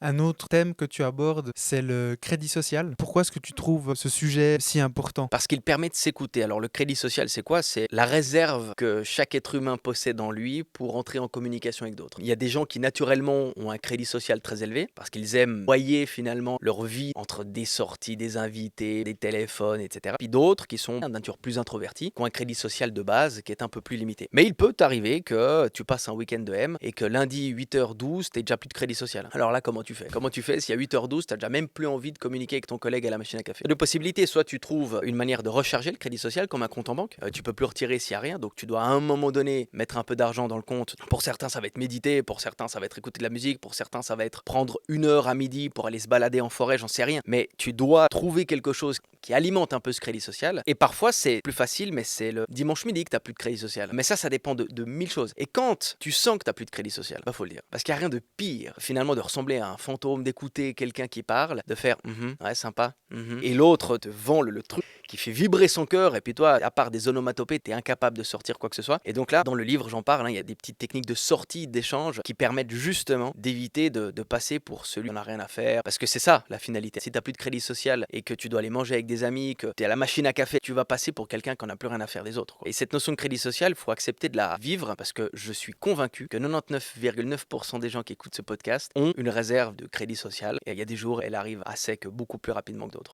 Un autre thème que tu abordes, c'est le crédit social. Pourquoi est-ce que tu trouves ce sujet si important? Parce qu'il permet de s'écouter. Alors le crédit social, c'est quoi? C'est la réserve que chaque être humain possède en lui pour entrer en communication avec d'autres. Il y a des gens qui naturellement ont un crédit social très élevé parce qu'ils aiment noyer finalement leur vie entre des sorties, des invités, des téléphones, etc. Puis d'autres qui sont de nature plus introvertie, qui ont un crédit social de base qui est un peu plus limité. Mais il peut t'arriver que tu passes un week-end de M et que lundi 8h12, t'es déjà plus de crédit social. Alors là, comment tu fais? Comment tu fais si à 8h12, t'as déjà même plus envie de communiquer avec ton collègue à la machine à café? Deux possibilités, soit tu trouves une manière de recharger le crédit social comme un compte en banque. Tu peux plus retirer s'il y a rien, donc tu dois à un moment donné mettre un peu d'argent dans le compte. Pour certains, ça va être méditer, pour certains, ça va être écouter de la musique, pour certains, ça va être prendre 1 heure à midi pour aller se balader en forêt, j'en sais rien. Mais tu dois trouver quelque chose qui alimente un peu ce crédit social. Et parfois, c'est plus facile, mais c'est le dimanche midi que tu n'as plus de crédit social. Mais ça dépend de mille choses. Et quand tu sens que tu n'as plus de crédit social, bah faut le dire. Parce qu'il n'y a rien de pire, finalement, de ressembler à un fantôme, d'écouter quelqu'un qui parle, de faire ouais, sympa, et l'autre te vend le truc qui fait vibrer son cœur, et puis toi, à part des onomatopées, t'es incapable de sortir quoi que ce soit. Et donc là, dans le livre, j'en parle, il y a des petites techniques de sortie, d'échange, qui permettent justement d'éviter de passer pour celui qui n'en a rien à faire. Parce que c'est ça, la finalité. Si t'as plus de crédit social et que tu dois aller manger avec des amis, que t'es à la machine à café, tu vas passer pour quelqu'un qui n'en a plus rien à faire des autres, quoi. Et cette notion de crédit social, il faut accepter de la vivre, parce que je suis convaincu que 99,9% des gens qui écoutent ce podcast ont une réserve de crédit social. Et il y a des jours, elle arrive à sec beaucoup plus rapidement que d'autres.